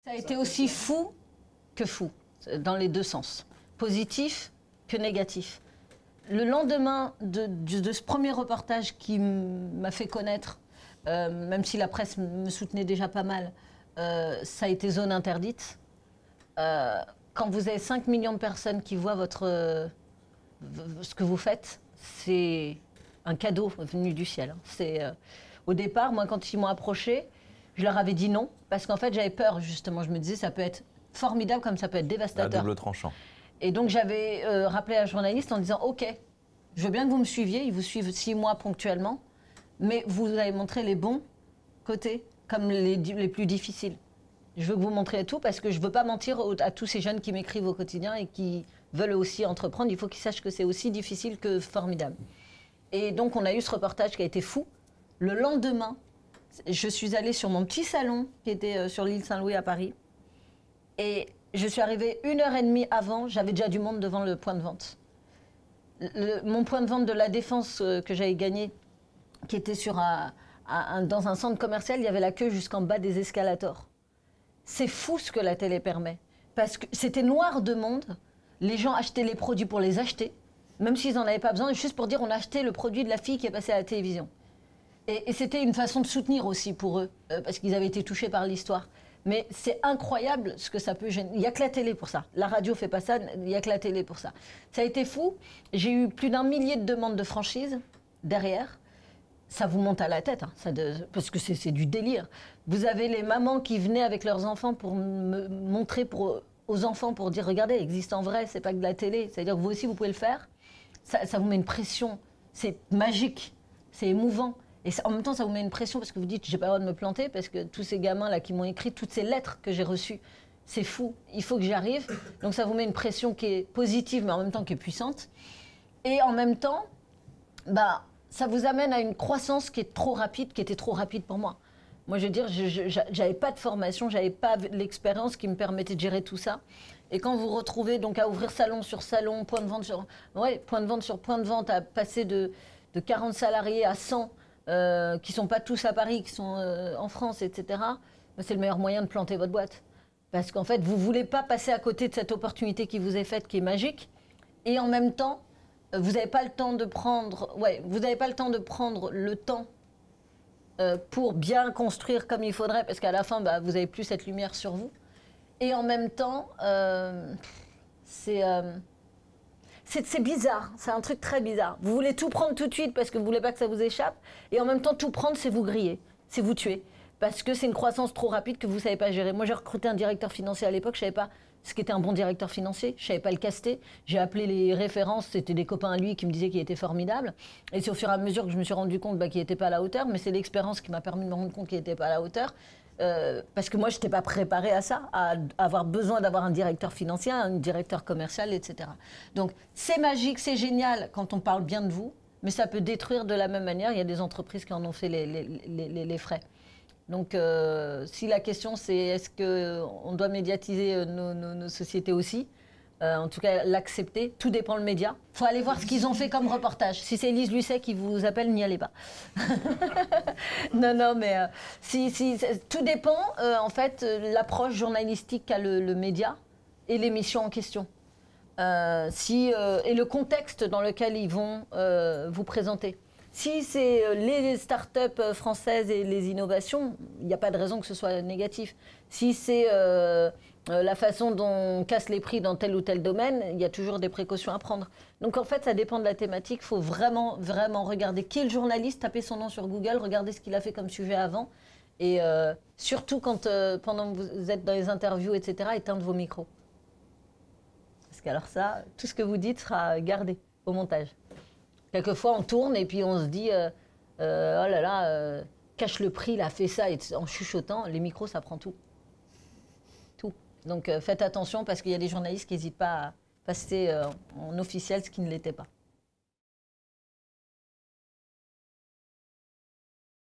Ça a été aussi fou que fou, dans les deux sens, positif que négatif. Le lendemain de ce premier reportage qui m'a fait connaître, même si la presse me soutenait déjà pas mal, ça a été zone interdite. Quand vous avez 5 millions de personnes qui voient ce que vous faites, c'est un cadeau venu du ciel. Au départ, moi, quand ils m'ont approché, je leur avais dit non, parce qu'en fait, j'avais peur, justement. Je me disais, ça peut être formidable comme ça peut être dévastateur. À double tranchant. Et donc, j'avais rappelé à la journaliste en disant, OK, je veux bien que vous me suiviez, ils vous suivent 6 mois ponctuellement, mais vous avez montré les bons côtés, comme les plus difficiles. Je veux que vous montriez tout, parce que je ne veux pas mentir à tous ces jeunes qui m'écrivent au quotidien et qui veulent aussi entreprendre. Il faut qu'ils sachent que c'est aussi difficile que formidable. Et donc, on a eu ce reportage qui a été fou. Le lendemain, je suis allée sur mon petit salon qui était sur l'île Saint-Louis à Paris. Et je suis arrivée 1h30 avant, j'avais déjà du monde devant le point de vente. Mon point de vente de la Défense que j'avais gagné, qui était dans un centre commercial, il y avait la queue jusqu'en bas des escalators. C'est fou ce que la télé permet. Parce que c'était noir de monde. Les gens achetaient les produits pour les acheter, même s'ils n'en avaient pas besoin, juste pour dire on a acheté le produit de la fille qui est passée à la télévision. Et c'était une façon de soutenir aussi pour eux, parce qu'ils avaient été touchés par l'histoire. Mais c'est incroyable ce que ça peut gêner. Il n'y a que la télé pour ça. La radio ne fait pas ça, il n'y a que la télé pour ça. Ça a été fou. J'ai eu plus d'1 millier de demandes de franchise derrière. Ça vous monte à la tête, hein, parce que c'est du délire. Vous avez les mamans qui venaient avec leurs enfants pour me montrer aux enfants, pour dire, regardez, il existe en vrai, c'est pas que de la télé. C'est-à-dire que vous aussi, vous pouvez le faire. Ça vous met une pression. C'est magique, c'est émouvant. Et en même temps, ça vous met une pression parce que vous dites, j'ai pas le droit de me planter, parce que tous ces gamins-là qui m'ont écrit, toutes ces lettres que j'ai reçues, c'est fou, il faut que j'y arrive. Donc ça vous met une pression qui est positive, mais en même temps qui est puissante. Et en même temps, bah, ça vous amène à une croissance qui est trop rapide, qui était trop rapide pour moi. Moi, je veux dire, j'avais pas de formation, j'avais pas l'expérience qui me permettait de gérer tout ça. Et quand vous retrouvez donc à ouvrir salon sur salon, point de vente sur point de vente, à passer de 40 salariés à 100, qui sont pas tous à Paris, qui sont en France, etc., c'est le meilleur moyen de planter votre boîte. Parce qu'en fait, vous voulez pas passer à côté de cette opportunité qui vous est faite, qui est magique, et en même temps, vous n'avez pas le temps de prendre, vous n'avez pas le temps de prendre le temps pour bien construire comme il faudrait, parce qu'à la fin, bah, vous n'avez plus cette lumière sur vous. Et en même temps, c'est bizarre, c'est un truc très bizarre. Vous voulez tout prendre tout de suite parce que vous ne voulez pas que ça vous échappe, et en même temps, tout prendre, c'est vous griller, c'est vous tuer. Parce que c'est une croissance trop rapide que vous ne savez pas gérer. Moi, j'ai recruté un directeur financier à l'époque, je ne savais pas ce qu'était un bon directeur financier, je ne savais pas le caster. J'ai appelé les références, c'était des copains à lui qui me disaient qu'il était formidable. Et c'est au fur et à mesure que je me suis rendu compte qu'il n'était pas à la hauteur, mais c'est l'expérience qui m'a permis de me rendre compte qu'il n'était pas à la hauteur. Parce que moi, je n'étais pas préparée à ça, à avoir besoin d'avoir un directeur financier, un directeur commercial, etc. Donc, c'est magique, c'est génial quand on parle bien de vous, mais ça peut détruire de la même manière. Il y a des entreprises qui en ont fait les frais. Donc, si la question c'est est-ce qu'on doit médiatiser nos sociétés aussi, en tout cas l'accepter, tout dépend le média. Il faut aller voir ce qu'ils ont fait comme reportage. Si c'est Élise Lucet qui vous appelle, n'y allez pas. Non, mais tout dépend, en fait, l'approche journalistique qu'a le média et l'émission en question. Et le contexte dans lequel ils vont vous présenter. Si c'est les start-up françaises et les innovations, il n'y a pas de raison que ce soit négatif. Si c'est la façon dont on casse les prix dans tel ou tel domaine, il y a toujours des précautions à prendre. Donc en fait, ça dépend de la thématique. Il faut vraiment, vraiment regarder qui est le journaliste, taper son nom sur Google, regarder ce qu'il a fait comme sujet avant. Et surtout quand, pendant que vous êtes dans les interviews, etc., éteindre vos micros. Parce qu'alors ça, tout ce que vous dites sera gardé au montage. Quelquefois, on tourne et puis on se dit oh là là, cache le prix, il a fait ça, et en chuchotant, les micros, ça prend tout. Tout. Donc faites attention parce qu'il y a des journalistes qui n'hésitent pas à passer en officiel ce qui ne l'était pas.